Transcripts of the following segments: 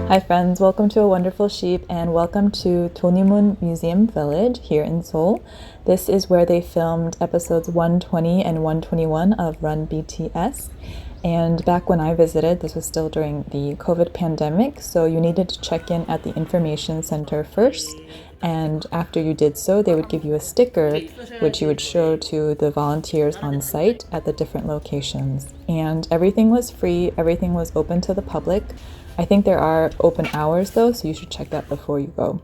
Hi friends, welcome to A Wonderful Sheep and welcome to Donuimun Museum Village here in Seoul. This is where they filmed episodes 120 and 121 of Run BTS. And back when I visited, this was still during the COVID pandemic, so you needed to check in at the information center first. And after you did so, they would give you a sticker, which you would show to the volunteers on site at the different locations. And everything was free, everything was open to the public. I think there are open hours though, so you should check that before you go.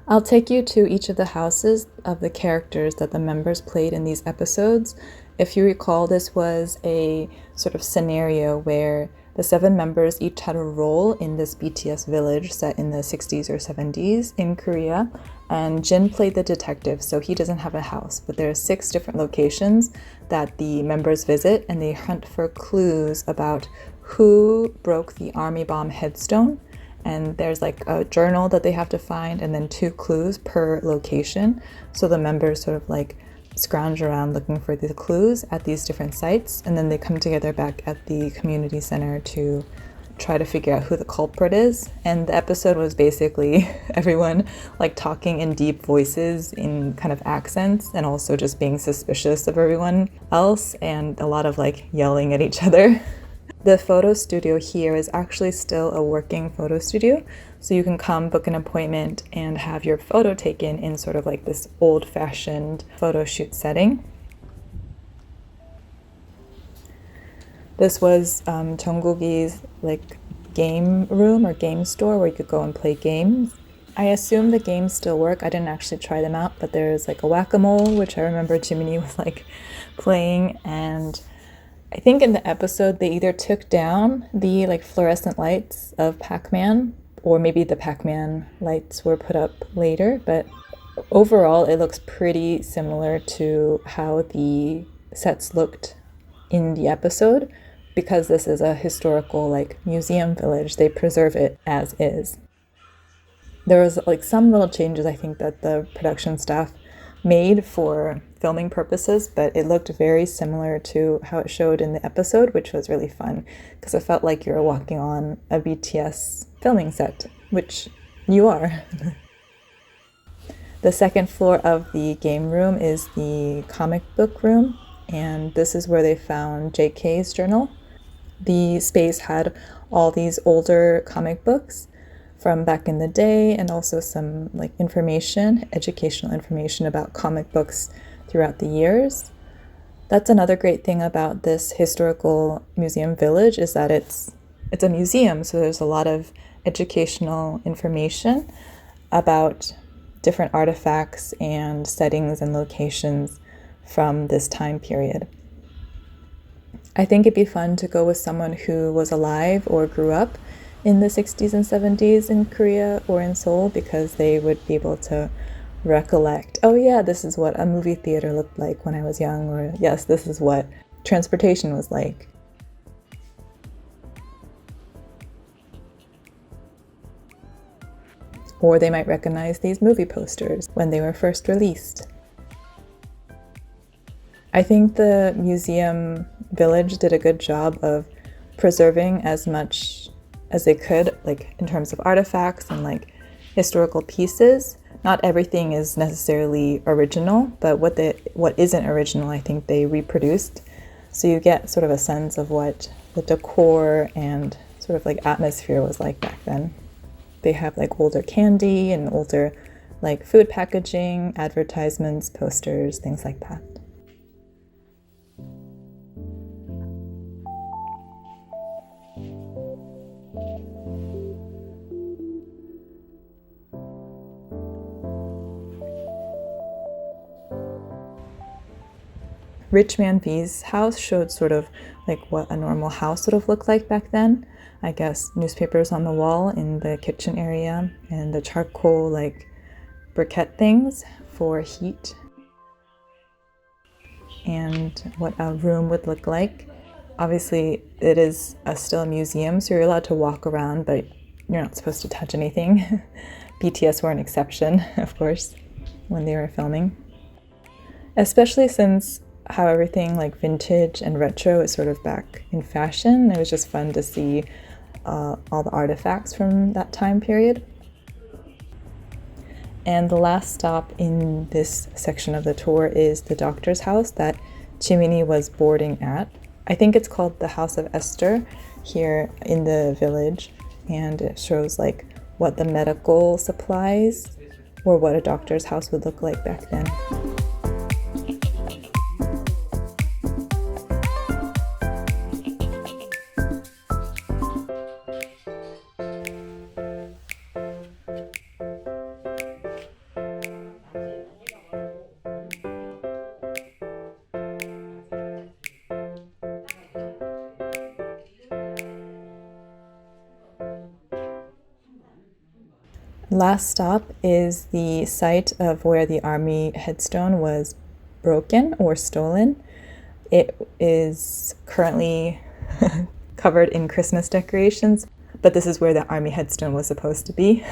I'll take you to each of the houses of the characters that the members played in these episodes. If you recall, this was a sort of scenario where the 7 members each had a role in this BTS village set in the 60s or 70s in Korea. And Jin played the detective, so he doesn't have a house, but there are 6 different locations that the members visit, and they hunt for clues about who broke the army bomb headstone. And there's like a journal that they have to find, and then 2 clues per location. So the members sort of like scrounge around looking for the clues at these different sites, and then they come together back at the community center to try to figure out who the culprit is. And the episode was basically everyone like talking in deep voices in kind of accents, and also just being suspicious of everyone else, and a lot of like yelling at each other. The photo studio here is actually still a working photo studio, so you can come book an appointment and have your photo taken in sort of like this old-fashioned photo shoot setting. This was Jungkook's like game room or game store where you could go and play games. I assume the games still work. I didn't actually try them out, but there's like a whack-a-mole, which I remember Jiminy was like playing, and I think in the episode they either took down the like fluorescent lights of Pac-Man, or maybe the Pac-Man lights were put up later, but overall it looks pretty similar to how the sets looked in the episode. Because this is a historical like museum village, they preserve it as is. There was like some little changes I think that the production staff made for filming purposes, but it looked very similar to how it showed in the episode, which was really fun because it felt like you were walking on a BTS filming set, which you are. The second floor of the game room is the comic book room, and this is where they found JK's journal. The space had all these older comic books from back in the day, and also some like information, educational information about comic books throughout the years. That's another great thing about this historical museum village, is that it's a museum, so there's a lot of educational information about different artifacts and settings and locations from this time period. I think it'd be fun to go with someone who was alive or grew up in the 60s and 70s in Korea or in Seoul, because they would be able to recollect, oh yeah, this is what a movie theater looked like when I was young, or yes, this is what transportation was like. Or they might recognize these movie posters when they were first released. I think the museum village did a good job of preserving as much as they could, like in terms of artifacts and like historical pieces. Not everything is necessarily original, but what isn't original, I think they reproduced. So you get sort of a sense of what the decor and sort of like atmosphere was like back then. They have like older candy and older like food packaging, advertisements, posters, things like that. Rich Man V's house showed sort of like what a normal house would have looked like back then. I guess newspapers on the wall in the kitchen area, and the charcoal like briquette things for heat, and what a room would look like. Obviously it is still a museum, so you're allowed to walk around, but you're not supposed to touch anything. BTS were an exception, of course, when they were filming. Especially since how everything like vintage and retro is sort of back in fashion. It was just fun to see all the artifacts from that time period. And the last stop in this section of the tour is the doctor's house that Jimin이 was boarding at. I think it's called the House of Esther here in the village, and it shows like what the medical supplies or what a doctor's house would look like back then. Last stop is the site of where the army headstone was broken or stolen. It is currently covered in Christmas decorations, but this is where the army headstone was supposed to be.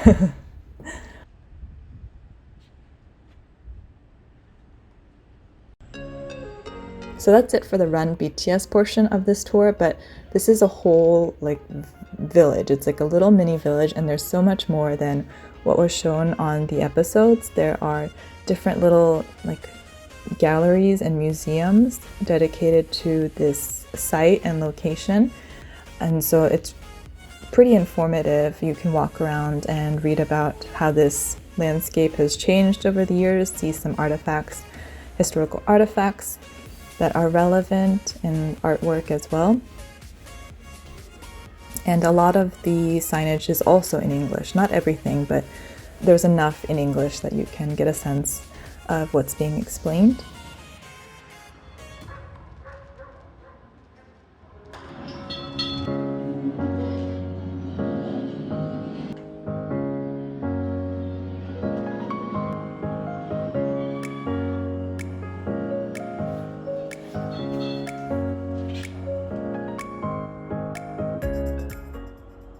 So that's it for the Run BTS portion of this tour, but this is a whole like village. It's like a little mini village, and there's so much more than what was shown on the episodes. There are different little like galleries and museums dedicated to this site and location, and so it's pretty informative. You can walk around and read about how this landscape has changed over the years, see some artifacts, historical artifacts that are relevant in artwork as well. And a lot of the signage is also in English. Not everything, but there's enough in English that you can get a sense of what's being explained.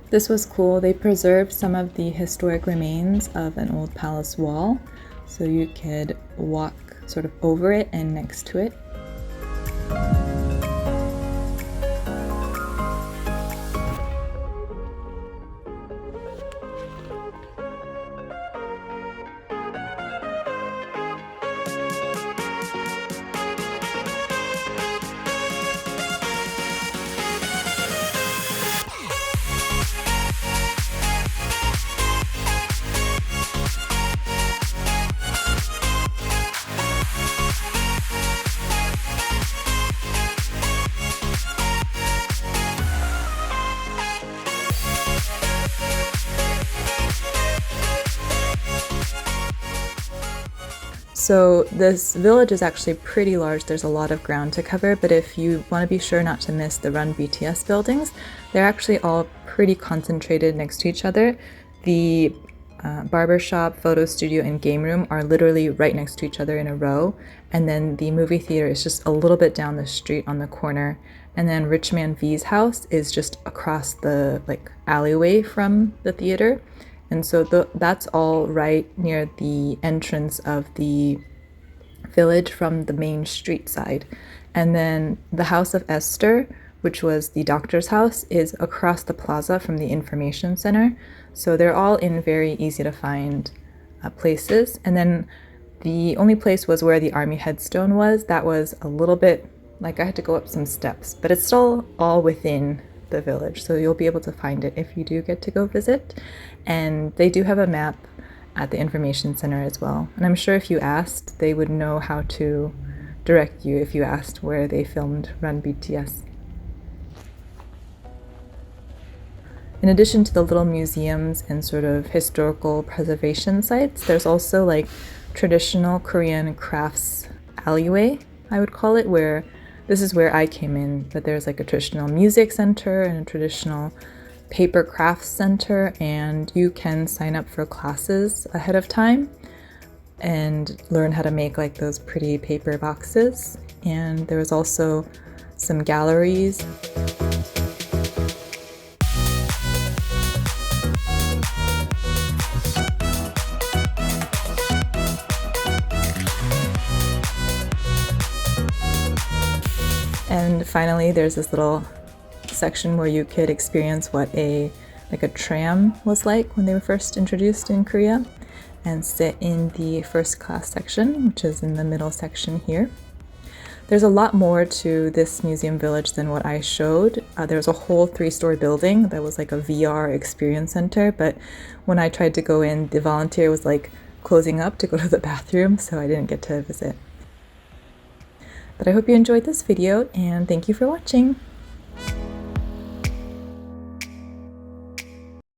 This was cool. They preserved some of the historic remains of an old palace wall, so you could walk sort of over it and next to it. So this village is actually pretty large. There's a lot of ground to cover, but if you want to be sure not to miss the Run BTS buildings, they're actually all pretty concentrated next to each other. The barbershop, photo studio, and game room are literally right next to each other in a row. And then the movie theater is just a little bit down the street on the corner. And then Rich Man V's house is just across the alleyway from the theater. And so that's all right near the entrance of the village from the main street side. And then the House of Esther, which was the doctor's house, is across the plaza from the information center. So they're all in very easy to find places. And then the only place was where the army headstone was. That was a little bit, I had to go up some steps, but it's still all within the village, so you'll be able to find it if you do get to go visit. And they do have a map at the information center as well, and I'm sure if you asked, they would know how to direct you if you asked where they filmed Run BTS. In addition to the little museums and sort of historical preservation sites, there's also traditional Korean crafts alleyway, I would call it, where this is where I came in, but there's a traditional music center and a traditional paper crafts center, and you can sign up for classes ahead of time and learn how to make those pretty paper boxes. And there was also some galleries. And finally, there's this little section where you could experience what a tram was like when they were first introduced in Korea, and sit in the first class section, which is in the middle section here. There's a lot more to this museum village than what I showed. There's a whole 3-story building that was like a VR experience center, but when I tried to go in, the volunteer was like closing up to go to the bathroom, so I didn't get to visit. But I hope you enjoyed this video, and thank you for watching!